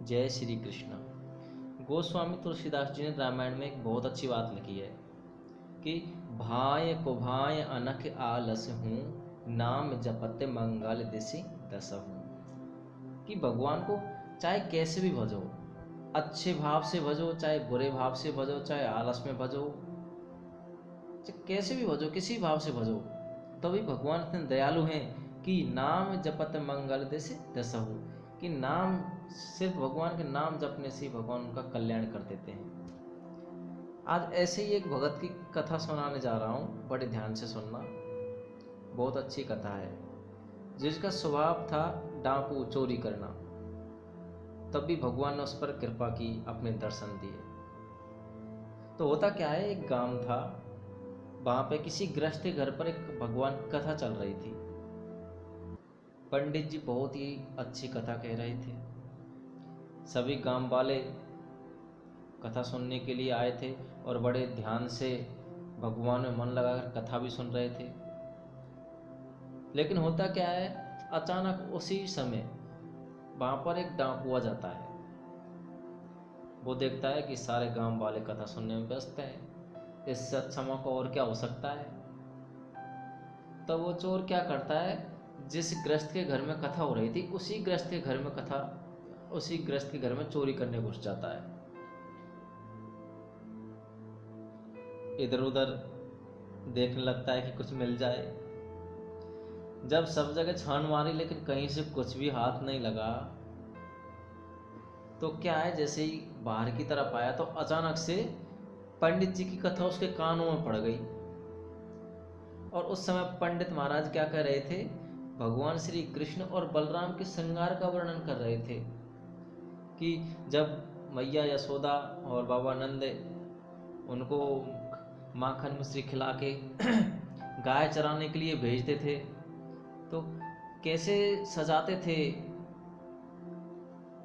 जय श्री कृष्ण। गोस्वामी तुलसीदास जी ने रामायण में एक बहुत अच्छी बात लिखी है कि भाय को भाय अनख आलस हूँ, नाम जपत मंगल दिशि दस हूँ। कि भगवान को चाहे कैसे भी भजो, अच्छे भाव से भजो, चाहे बुरे भाव से भजो, चाहे आलस में भजो, चाहे कैसे भी भजो, किसी भाव से भजो, तभी भगवान इतने दयालु हैं कि नाम जपत मंगल दिशि दस हूँ। कि नाम, सिर्फ भगवान के नाम जपने से ही भगवान उनका कल्याण कर देते हैं। आज ऐसे ही एक भगत की कथा सुनाने जा रहा हूँ, बड़े ध्यान से सुनना। बहुत अच्छी कथा है। जिसका स्वभाव था डाकू, चोरी करना, तब भी भगवान ने उस पर कृपा की, अपने दर्शन दिए। तो होता क्या है, एक गांव था, वहां पे किसी गृहस्थ के घर पर एक भगवान की कथा चल रही थी। पंडित जी बहुत ही अच्छी कथा कह रहे थे। सभी गांव वाले कथा सुनने के लिए आए थे और बड़े ध्यान से भगवान में मन लगाकर कथा भी सुन रहे थे। लेकिन होता क्या है, अचानक उसी समय वहां पर एक डाकू आ जाता है। वो देखता है कि सारे गांव वाले कथा सुनने में व्यस्त हैं, इससे अच्छा मौका और क्या हो सकता है। तो वो चोर क्या करता है, जिस गृहस्थ के घर में कथा हो रही थी, उसी गृहस्थ के घर में चोरी करने घुस जाता है। इधर उधर देखने लगता है कि कुछ मिल जाए। जब सब जगह छान मारी लेकिन कहीं से कुछ भी हाथ नहीं लगा, तो क्या है, जैसे ही बाहर की तरफ आया तो अचानक से पंडित जी की कथा उसके कानों में पड़ गई। और उस समय पंडित महाराज क्या कर रहे थे, भगवान श्री कृष्ण और बलराम के श्रृंगार का वर्णन कर रहे थे कि जब मैया यशोदा और बाबा नंद उनको माखन मिश्री खिला के गाय चराने के लिए भेजते थे, तो कैसे सजाते थे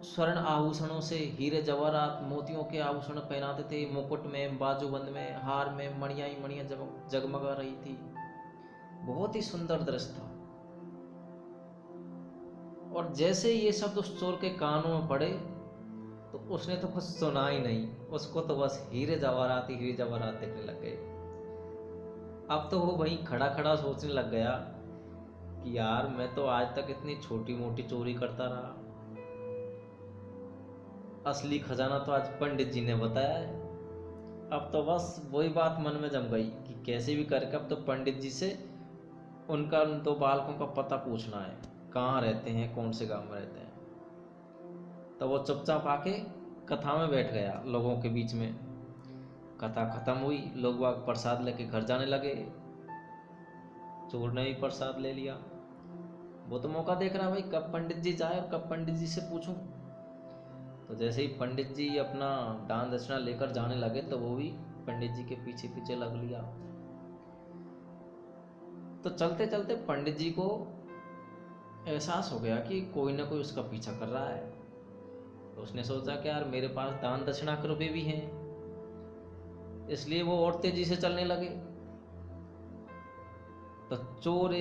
स्वर्ण आभूषणों से, हीरे जवाहरात मोतियों के आभूषण पहनाते थे, मुकुट में, बाजूबंद में, हार में मणियां ही मणियां जगमगा रही थी। बहुत ही सुंदर दृश्य था। और जैसे ये शब्द उस चोर के कानों में पड़े तो उसने तो कुछ सुना ही नहीं, उसको तो बस हीरे जवाहरात दिखने लग गए। अब तो वो वहीं खड़ा खड़ा सोचने लग गया कि यार, मैं तो आज तक इतनी छोटी मोटी चोरी करता रहा, असली खजाना तो आज पंडित जी ने बताया है। अब तो बस वही बात मन में जम गई कि कैसे भी करके अब तो पंडित जी से उन 2 बालकों का पता पूछना है, कहाँ रहते हैं, कौन से गांव में रहते हैं। तो वो चुपचाप आके कथा में बैठ गया लोगों के बीच में। कथा खत्म हुई, लोग बाग प्रसाद लेके घर जाने लगे। चोर ने भी प्रसाद ले लिया। वो तो मौका देख रहा भाई, कब पंडित जी जाए और कब पंडित जी से पूछूं। तो जैसे ही पंडित जी अपना दान दक्षिणा लेकर जाने लगे तो वो भी पंडित जी के पीछे पीछे लग लिया। तो चलते चलते पंडित जी को एहसास हो गया कि कोई ना कोई उसका पीछा कर रहा है। तो उसने सोचा कि यार, मेरे पास दान दक्षिणा के रुपए भी हैं, इसलिए वो और तेजी से चलने लगे। तो चोर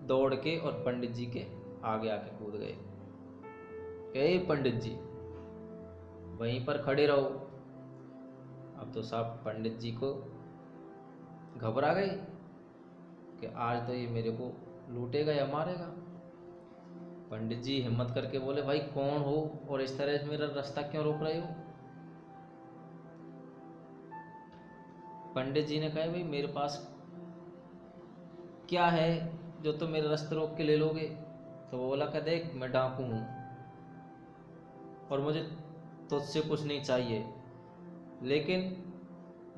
दौड़ के और पंडित जी के आगे आके कूद गए। ए पंडित जी, वहीं पर खड़े रहो। अब तो साहब पंडित जी को घबरा गए कि आज तो ये मेरे को लूटेगा या मारेगा। पंडित जी हिम्मत करके बोले, भाई कौन हो और इस तरह मेरा रास्ता क्यों रोक रहे हो। पंडित जी ने कहा, भाई मेरे पास क्या है जो तुम मेरे रास्ते रोक के ले लोगे। तो वो बोला, देख मैं डाकू हूँ और मुझे तुझसे कुछ नहीं चाहिए, लेकिन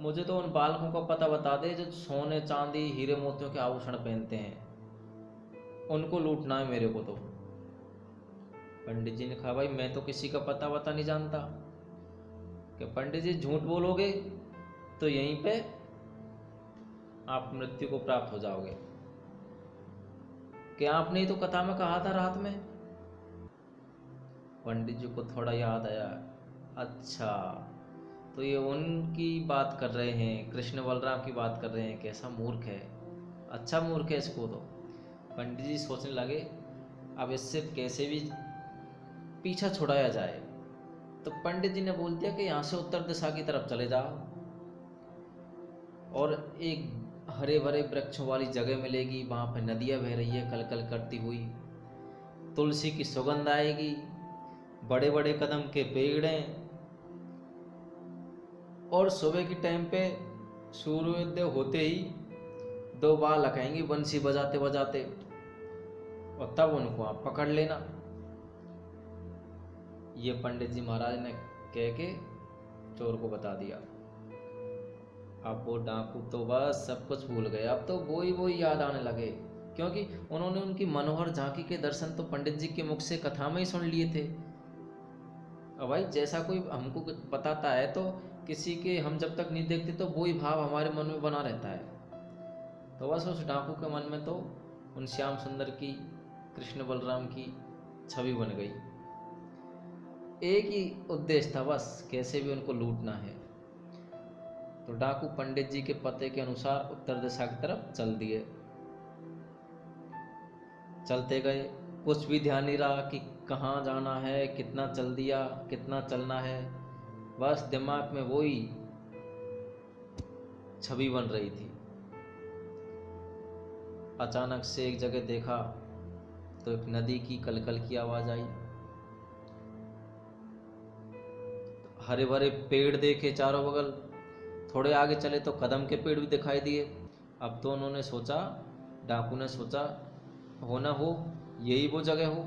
मुझे तो उन बालकों का पता बता दे जो सोने चांदी हीरे मोतियों के आभूषण पहनते हैं, उनको लूटना है मेरे को। तो पंडित जी ने कहा, भाई मैं तो किसी का पता नहीं जानता। कि पंडित जी झूठ बोलोगे तो यहीं पे आप मृत्यु को प्राप्त हो जाओगे। क्या आपने ही तो कथा में कहा था रात में। पंडित जी को थोड़ा याद आया, अच्छा तो ये उनकी बात कर रहे हैं, कृष्ण बलराम की बात कर रहे हैं। कैसा मूर्ख है, अच्छा मूर्ख है इसको। तो पंडित जी सोचने लगे, अब इससे कैसे भी पीछा छुड़ाया जाए। तो पंडित जी ने बोल दिया कि यहाँ से उत्तर दिशा की तरफ चले जाओ और एक हरे भरे वृक्षों वाली जगह मिलेगी, वहां पर नदियां बह रही है कल कल करती हुई, तुलसी की सुगंध आएगी, बड़े बड़े कदम के पेड़ हैं, और सुबह के टाइम पे सूर्योदय होते ही दो बालक आएंगे बंसी बजाते बजाते, और तब उनको आप पकड़ लेना। ये पंडित जी महाराज ने कह के चोर को बता दिया। अब वो डाकू तो बस सब कुछ भूल गए, अब तो वो ही याद आने लगे, क्योंकि उन्होंने उनकी मनोहर झांकी के दर्शन तो पंडित जी के मुख से कथा में ही सुन लिए थे। अब भाई जैसा कोई हमको बताता है तो किसी के हम जब तक नहीं देखते तो वही भाव हमारे मन में बना रहता है। तो बस उस डाकू के मन में तो उन श्याम सुंदर की, कृष्ण बलराम की छवि बन गई। एक ही उद्देश्य था बस, कैसे भी उनको लूटना है। तो डाकू पंडित जी के पते के अनुसार उत्तर दिशा की तरफ चल दिए। चलते गए, कुछ भी ध्यान नहीं रहा कि कहाँ जाना है, कितना चल दिया, कितना चलना है, बस दिमाग में वही छवि बन रही थी। अचानक से एक जगह देखा तो एक नदी की कलकल की आवाज आई, हरे भरे पेड़ देखे चारों बगल, थोड़े आगे चले तो कदम के पेड़ भी दिखाई दिए। अब तो उन्होंने सोचा, डाकू ने सोचा, हो ना हो यही वो जगह हो।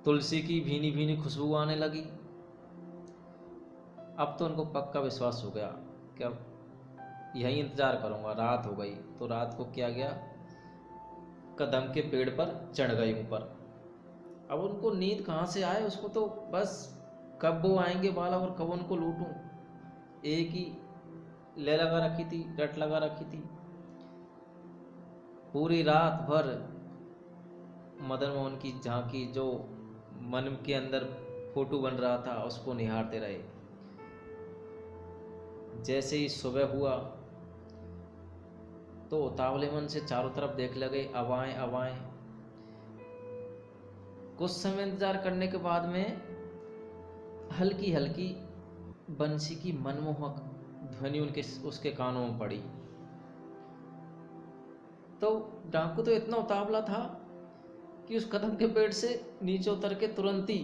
तुलसी की भीनी भीनी खुशबू आने लगी। अब तो उनको पक्का विश्वास हो गया कि अब यहीं इंतजार करूंगा, रात हो गई। तो रात को क्या गया, कदम के पेड़ पर चढ़ गए ऊपर। अब उनको नींद कहाँ से आए, उसको तो बस कब वो आएंगे बाला और कब उनको लूटूं, एक ही ले लगा रखी थी, रट लगा रखी थी। पूरी रात भर मदन मोहन की झांकी जो मन के अंदर फोटो बन रहा था उसको निहारते रहे। जैसे ही सुबह हुआ तो उतावले मन से चारों तरफ देख लगे, अब आए अब आए। कुछ समय इंतजार करने के बाद में हल्की हल्की बंसी की मनमोहक ध्वनि उसके कानों में पड़ी। तो डाकू तो इतना उतावला था कि उस कदम के पेड़ से नीचे उतर के तुरंत ही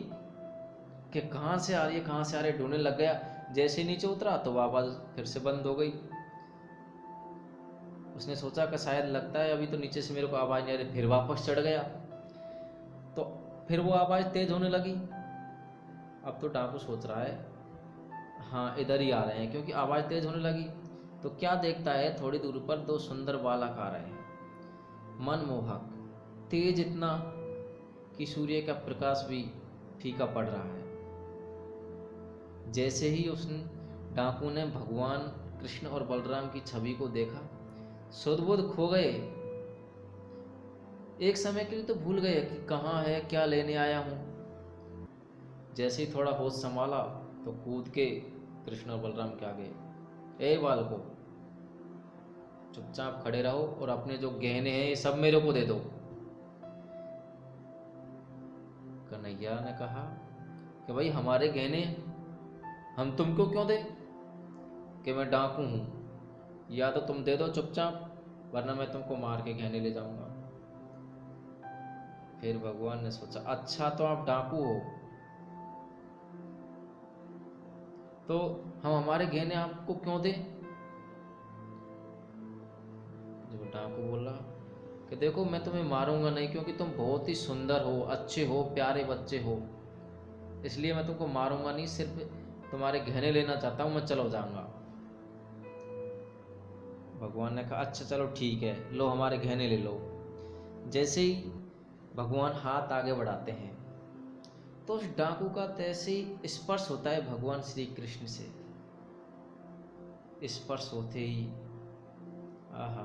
कि कहाँ से आ रही है कहाँ से आ रही है ढूंढने लग गया। जैसे नीचे उतरा तो आवाज फिर से बंद हो गई। उसने सोचा कि शायद लगता है अभी तो नीचे से मेरे को आवाज नहीं आ रही, फिर वापस चढ़ गया तो फिर वो आवाज तेज होने लगी। अब तो डाकू सोच रहा है हाँ इधर ही आ रहे हैं, क्योंकि आवाज तेज होने लगी। तो क्या देखता है, थोड़ी दूर पर दो सुंदर बालक आ रहे हैं, मनमोहक, तेज इतना कि सूर्य का प्रकाश भी फीका पड़ रहा है। जैसे ही उसने डाकू ने भगवान कृष्ण और बलराम की छवि को देखा, सुध-बुध खो गए। एक समय के लिए तो भूल गए कि कहाँ है, क्या लेने आया हूं। जैसे ही थोड़ा होश संभाला तो कूद के कृष्ण और बलराम के आगे, ए बालको चुपचाप खड़े रहो और अपने जो गहने हैं ये सब मेरे को दे दो। कन्हैया ने कहा कि भाई हमारे गहने हम तुमको क्यों दे, कि मैं डाकू हूं, या तो तुम दे दो चुपचाप वरना मैं तुमको मार के गहने ले जाऊंगा। फिर भगवान ने सोचा अच्छा तो आप डाकू हो तो हम हमारे गहने आपको क्यों दें। जो डाकू बोला कि देखो मैं तुम्हें मारूंगा नहीं, क्योंकि तुम बहुत ही सुंदर हो, अच्छे हो, प्यारे बच्चे हो, इसलिए मैं तुमको मारूंगा नहीं, सिर्फ तुम्हारे गहने लेना चाहता हूं, मैं चलो जाऊंगा। भगवान ने कहा अच्छा चलो ठीक है, लो हमारे गहने ले लो। जैसे ही भगवान हाथ आगे बढ़ाते हैं तो उस डाकू का तैसे ही स्पर्श होता है भगवान श्री कृष्ण से। स्पर्श होते ही आहा,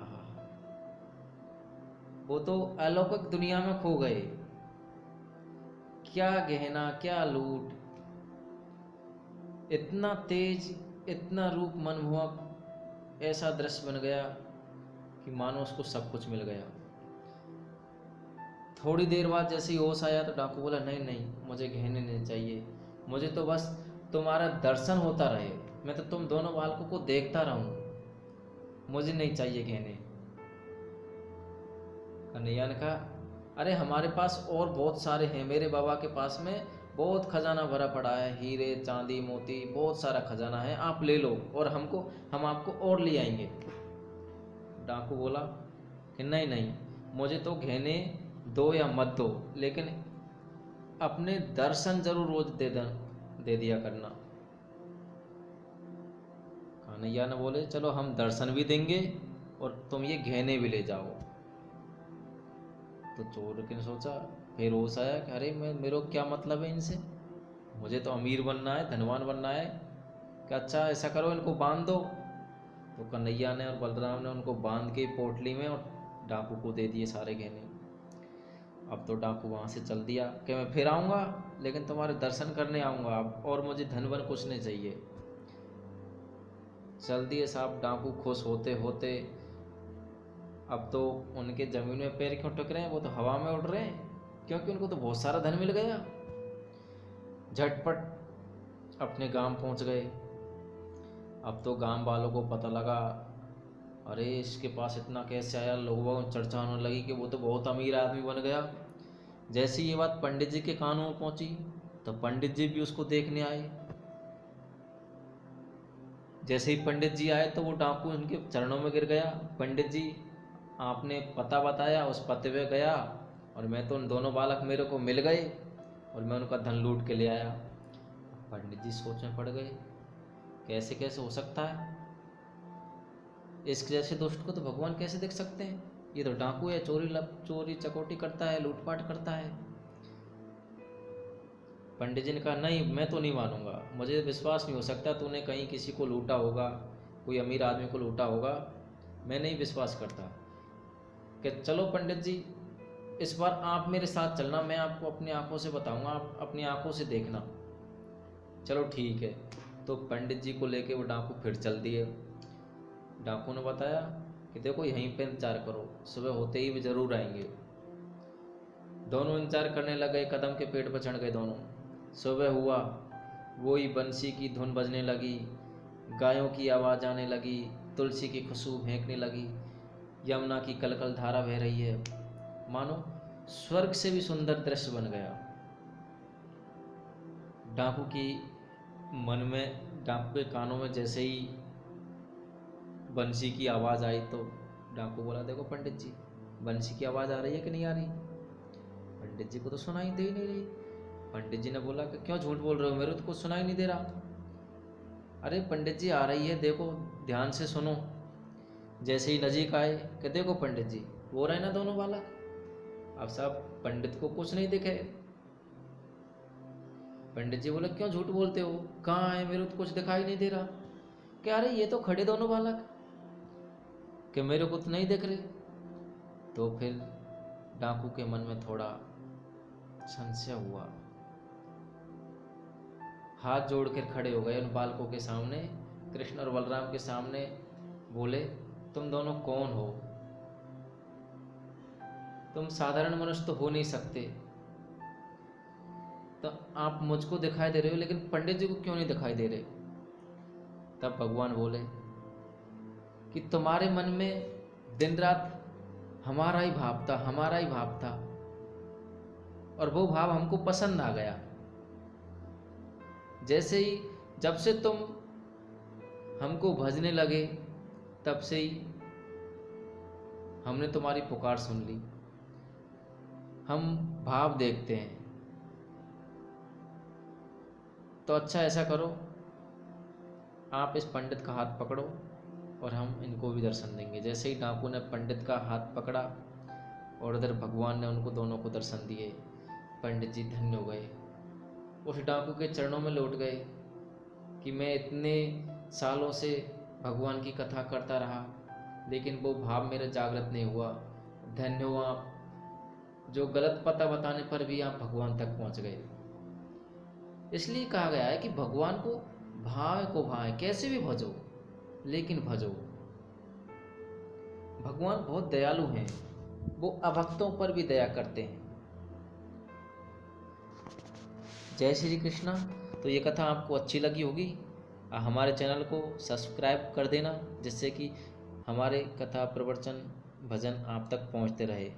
वो तो अलौकिक दुनिया में खो गए। क्या गहना, क्या लूट, इतना तेज, इतना रूप मनमोहक, ऐसा दृश्य बन गया कि मानो उसको सब कुछ मिल गया। थोड़ी देर बाद जैसे ही होश आया तो डाकू बोला नहीं नहीं, मुझे गहने नहीं चाहिए, मुझे तो बस तुम्हारा दर्शन होता रहे, मैं तो तुम दोनों बालकों को देखता रहूं, मुझे नहीं चाहिए गहने। कन्हैया ने कहा अरे हमारे पास और बहुत सारे हैं, मेरे बाबा के पास में बहुत खजाना भरा पड़ा है, हीरे चांदी मोती बहुत सारा खजाना है, आप ले लो और हम आपको और ले आएंगे। डाकू बोला कि नहीं नहीं, मुझे तो गहने दो या मत दो, लेकिन अपने दर्शन जरूर रोज दे दिया करना। कन्हैया ने बोले चलो हम दर्शन भी देंगे और तुम ये गहने भी ले जाओ। तो चोर ने सोचा, फिर होश आया कि अरे मेरे को क्या मतलब है इनसे, मुझे तो अमीर बनना है, धनवान बनना है, कि अच्छा ऐसा करो इनको बांध दो। तो कन्हैया ने और बलराम ने उनको बांध के पोटली में और डाकू को दे दिए सारे गहने। अब तो डाकू वहाँ से चल दिया कि मैं फिर आऊँगा, लेकिन तुम्हारे दर्शन करने आऊँगा अब, और मुझे धन वन कुछ नहीं चाहिए। चल दिए साहब। डाकू खुश होते होते अब तो उनके जमीन में पैर क्यों टक रहे हैं, वो तो हवा में उड़ रहे हैं, क्योंकि उनको तो बहुत सारा धन मिल गया। झटपट अपने गांव पहुंच गए। अब तो गांव वालों को पता लगा, अरे इसके पास इतना कैसे आया, लोगों को चर्चा होने लगी कि वो तो बहुत अमीर आदमी बन गया। जैसे ये बात पंडित जी के कानों में पहुंची तो पंडित जी भी उसको देखने आए। जैसे ही पंडित जी आए तो वो डाकू उनके चरणों में गिर गया। पंडित जी आपने पता बताया, उस पते पे गया और मैं तो उन दोनों बालक मेरे को मिल गए और मैं उनका धन लूट के ले आया। पंडित जी सोच में पड़ गए, कैसे कैसे हो सकता है, इस जैसे दुष्ट को तो भगवान कैसे देख सकते हैं, ये तो डाकू है, चोरी चकोटी करता है, लूटपाट करता है। पंडित जी ने कहा नहीं, मैं तो नहीं मानूंगा, मुझे विश्वास नहीं हो सकता, तूने कहीं किसी को लूटा होगा, कोई अमीर आदमी को लूटा होगा, मैं नहीं विश्वास करता। कि चलो पंडित जी इस बार आप मेरे साथ चलना, मैं आपको अपनी आंखों से बताऊंगा, आप अपनी आंखों से देखना। चलो ठीक है। तो पंडित जी को लेके वो डाकू फिर चल दिए। डाकू ने बताया कि देखो यहीं पे इंतजार करो, सुबह होते ही वे जरूर आएंगे। दोनों इंतजार करने लगे, कदम के पेड़ पर चढ़ गए दोनों। सुबह हुआ, वही बंसी की धुन बजने लगी, गायों की आवाज़ आने लगी, तुलसी की खुशबू फेंकने लगी, यमुना की कलकल धारा बह रही है, मानो स्वर्ग से भी सुंदर दृश्य बन गया। डाकू की मन में, डाकू के कानों में जैसे ही बंसी की आवाज़ आई तो डाकू बोला देखो पंडित जी, बंसी की आवाज़ आ रही है कि नहीं आ रही? पंडित जी को तो सुनाई दे ही नहीं रही। पंडित जी ने बोला कि क्यों झूठ बोल रहे हो, मेरे तो कुछ सुनाई नहीं दे रहा। अरे पंडित जी आ रही है, देखो ध्यान से सुनो। जैसे ही नजीक आए कि देखो पंडित जी, वो रहे ना दोनों बालक। अब साहब पंडित को कुछ नहीं दिखे। पंडित जी बोले क्यों झूठ बोलते हो, कहाँ है, मेरे को कुछ दिखाई नहीं दे रहा। क्या अरे ये तो खड़े दोनों बालक, कि मेरे को तो नहीं दिख रहे। तो फिर डाकू के मन में थोड़ा संशय हुआ, हाथ जोड़कर खड़े हो गए उन बालकों के सामने, कृष्ण और बलराम के सामने। बोले तुम दोनों कौन हो? तुम साधारण मनुष्य तो हो नहीं सकते, तो आप मुझको दिखाई दे रहे हो, लेकिन पंडित जी को क्यों नहीं दिखाई दे रहे? तब भगवान बोले कि तुम्हारे मन में दिन रात हमारा ही भाव था, हमारा ही भाव था, और वो भाव हमको पसंद आ गया। जैसे ही जब से तुम हमको भजने लगे, तब से ही हमने तुम्हारी पुकार सुन ली। हम भाव देखते हैं, तो अच्छा ऐसा करो, आप इस पंडित का हाथ पकड़ो और हम इनको भी दर्शन देंगे। जैसे ही डाकू ने पंडित का हाथ पकड़ा और इधर भगवान ने उनको दोनों को दर्शन दिए, पंडित जी धन्य हो गए, उस डाकू के चरणों में लौट गए कि मैं इतने सालों से भगवान की कथा करता रहा, लेकिन वो भाव मेरा जागृत नहीं हुआ। धन्य हो आप, जो गलत पता बताने पर भी आप भगवान तक पहुंच गए। इसलिए कहा गया है कि भगवान को भाए कैसे भी भजो, लेकिन भजो। भगवान बहुत दयालु हैं, वो अभक्तों पर भी दया करते हैं। जय श्री कृष्णा। तो ये कथा आपको अच्छी लगी होगी, हमारे चैनल को सब्सक्राइब कर देना, जिससे कि हमारे कथा प्रवचन भजन आप तक पहुंचते रहे।